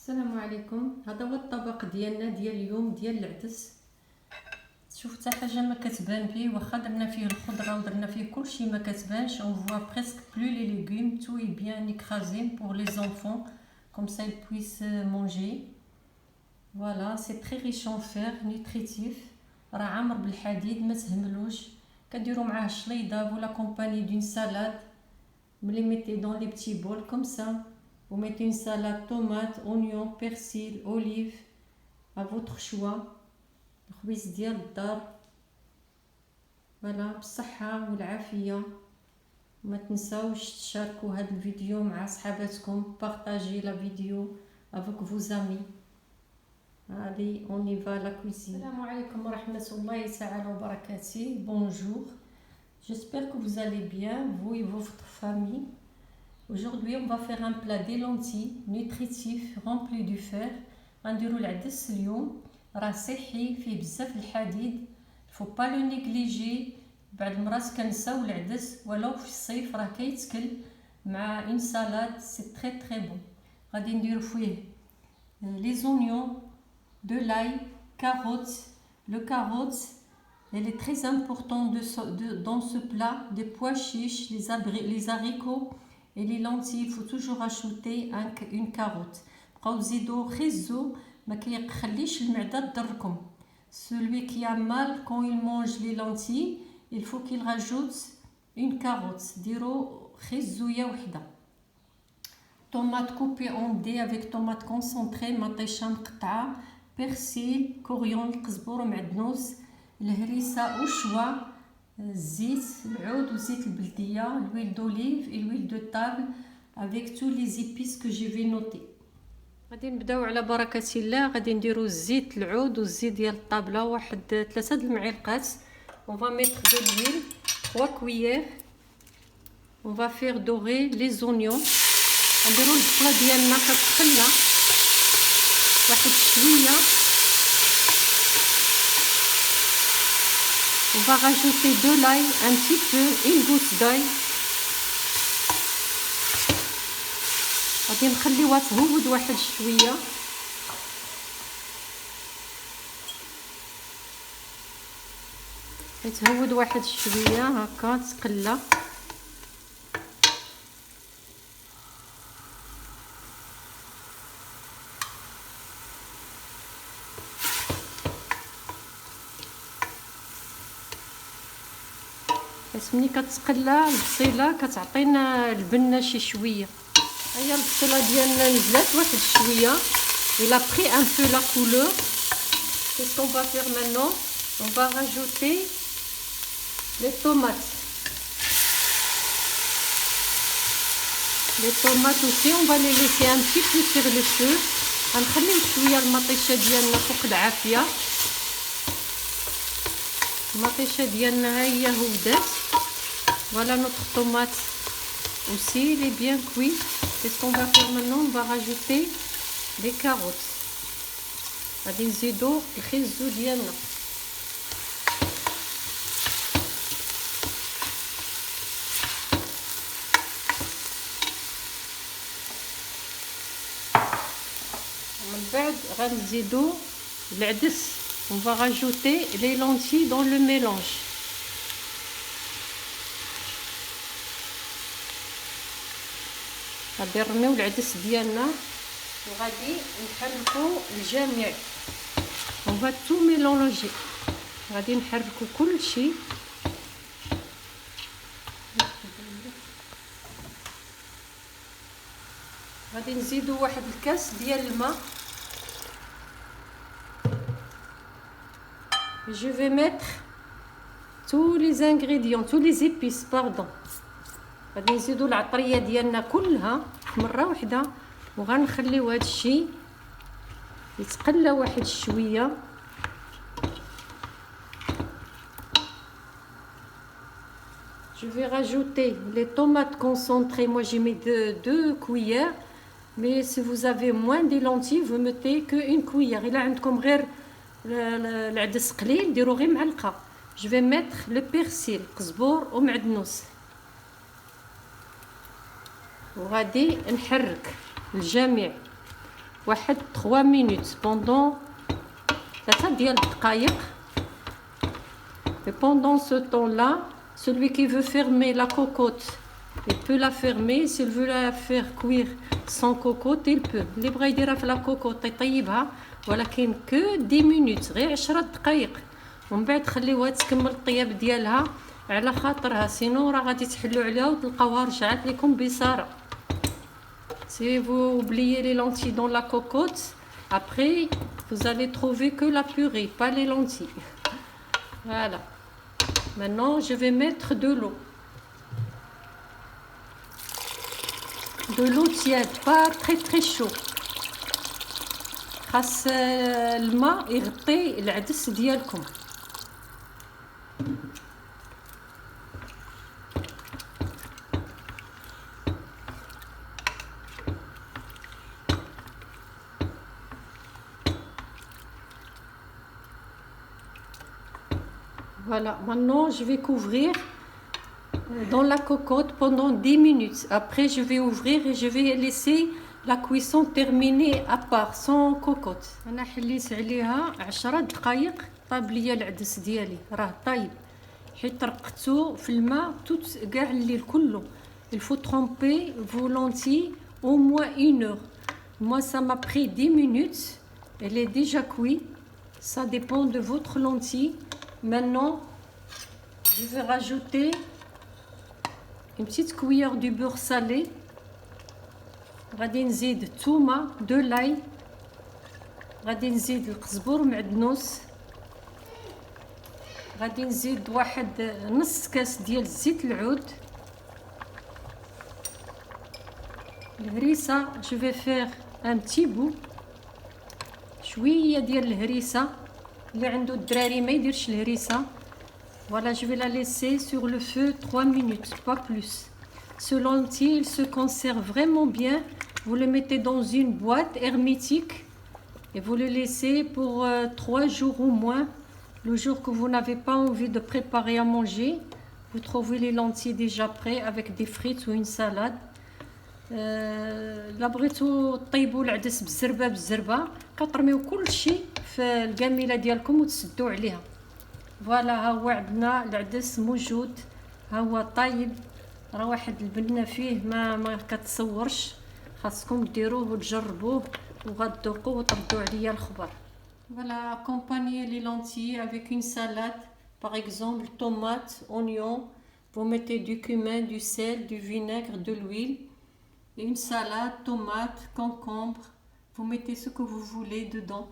السلام عليكم. هذا هو الطبق ديالنا ديال اليوم ديال العدس. شوف حتى حاجه ما كتبان فيه، واخا درنا فيه الخضره ودرنا فيه كلشي ما كتبانش. on voit presque plus les légumes, tout est bien écrasé pour les enfants comme ça ils puissent manger. Voilà, c'est très riche en fer, nutritif. راه عامر بالحديد ما تهملوش. كديروا معاه الشليضه ولا كومباني دون سالاد. ملي mettez dans les petits bols comme ça. Vous mettez une salade tomate, oignon, persil, olive à votre choix. الخبيز ديال الدار. فوالا بالصحة والعافية. ما تنساوش تشاركوا هذا الفيديو مع صحاباتكم. Partagez la vidéo avec vos amis. Allez, on y va à la cuisine. السلام عليكم ورحمة الله تعالى وبركاته. Bonjour. J'espère que vous allez bien, vous et votre famille. Aujourd'hui, on va faire un plat des lentilles nutritif rempli du fer. غنديروا العدس اليوم. راه صحي فيه بزاف الحديد. faut pas le négliger. بعض المرات كنساو العدس ولو في الصيف راه كيتكل مع une salade, c'est très très bon. غادي نديروا فيه les oignons, de l'ail, carottes. Le carotte, elle est très importante dans ce plat. Des pois chiches, les haricots et les lentilles. Il faut toujours ajouter une carotte. بقاو تزيدوا خيزو ما كيخليش المعده تضركم. Celui qui a mal quand il mange les lentilles, il faut qu'il rajoute une carotte. ديروا خيزويه وحده. Tomate coupée en dés avec tomate concentrée مطيشه مقطعه. Persil, coriandre, قزبور ومعدنوس. الهريسه وشوا. الزيت العود وزيت البلديه. L'huile d'olive et l'huile de table avec tous les épices que je vais noter. غادي نبداو على بركه الله. غادي نديروا الزيت العود والزيت ديال الطابله واحد 3 المعالق. on va mettre de l'huile 3 cuillères. on va faire dorer les oignons. نديروا البصله ديالنا كتقلى واحد شويه. on va rajouter de l'ail, un petit peu, une goutte d'ail. غادي نخليوها تهود واحد شويه. تهود واحد شويه هكا تقلى. بس ملي كتقلى البصيله كتعطينا البنه شي شويه. هيا البصله ديالنا نزلات واحد شويه. il a pris un peu la couleur. qu'est-ce qu'on va faire maintenant? on va rajouter les tomates. les tomates aussi on va les laisser un petit peu sur le feu. غنخليو شويه المطيشه ديالنا فوق العافيه. المطيشه ديالنا ها هي هودات. voilà notre tomate aussi, il est bien cuit. Qu'est-ce qu'on va faire maintenant? On va rajouter des carottes. غادي نزيدو الخيزو ديالنا. ومن بعد غنزيدو العدس. on va rajouter les lentilles dans le mélange. غادي نرميو العدس ديالنا وغادي نحركو الجميع. on va tout mélanger. غادي نحركو كلشي. غادي نزيدو واحد الكاس ديال الماء. je vais mettre tous les ingrédients, tous les épices, pardon. غادي نزيدو العطريه ديالنا كلها مره واحده وغنخليو هذا الشيء يتقلى واحد شويه. je vais rajouter les tomates concentrées. moi j'ai mis 2 cuillères, mais si vous avez moins de lentilles vous mettez que une cuillère. الا عندكم غير العدس قليل ديروا غير معلقه. je vais mettre le persil قزبور ومعدنوس. وغادي نحرك الجميع. واحد 3 minutes pendant 3 ديال الدقائق. Et pendant ce temps-là, celui qui veut fermer la cocotte, il peut la fermer. S'il veut la faire cuire sans cocotte, il peut. اللي بغى يديرها في لا كوكوط يطيبها، ولكن كو 10 minutes، غير 10 دقائق، ومن بعد خليوها تكمل الطياب ديالها على خاطرها، سينو راه غادي تحلو عليها وتلقاوها رجعت لكم بصاره. Si vous oubliez les lentilles dans la cocotte, après vous allez trouver que la purée, pas les lentilles. Voilà. Maintenant, je vais mettre de l'eau. De l'eau tiède, pas très très chaud. خاص الماء يغطي العدس ديالكم. Voilà, maintenant je vais couvrir dans la cocotte pendant 10 minutes. Après je vais ouvrir et je vais laisser la cuisson terminée à part, sans cocotte. أنا حليت عليها 10 دقائق طاب ليا العدس ديالي، راه طايب حيت رقدتو في الماء كاع الليل كله. Il faut tremper vos lentilles au moins 1 heure. Moi ça m'a pris 10 minutes. Elle est déjà cuite. Ça dépend de votre lentille. Maintenant, je vais rajouter une petite cuillère du beurre salé. غادي نزيد الثومه، de l'ail، غادي نزيد القزبر ومعدنوس، غادي نزيد واحد نص كاس ديال زيت العود، الهريسه. je vais faire un petit bout، شويه ديال الهريسه. اللي عنده الدراري ما يديرش الهريسه. Voilà, je vais la laisser sur le feu 3 minutes, pas plus. Ce lentilles, il se conserve vraiment bien. Vous le mettez dans une boîte hermétique et vous le laissez pour 3 jours au moins. Le jour que vous n'avez pas envie de préparer à manger, vous trouvez les lentilles déjà prêtes avec des frites ou une salade. لا بغيتو طيبوا العدس بالزربه كترميو كلشي في القاميله ديالكم وتسدوا عليها. فوالا ها هو عندنا العدس موجود، ها هو طايب، راه واحد البنه فيه ما كتصورش. خاصكم ديروه وتجربوه وغتذوقوا وتردوا عليا الخبر. Voilà, accompagnez les lentilles avec une salade, par exemple tomates, oignons. Vous mettez du cumin, du sel, du vinaigre, de l'huile. Une salade, tomates, concombre. Vous mettez ce que vous voulez dedans.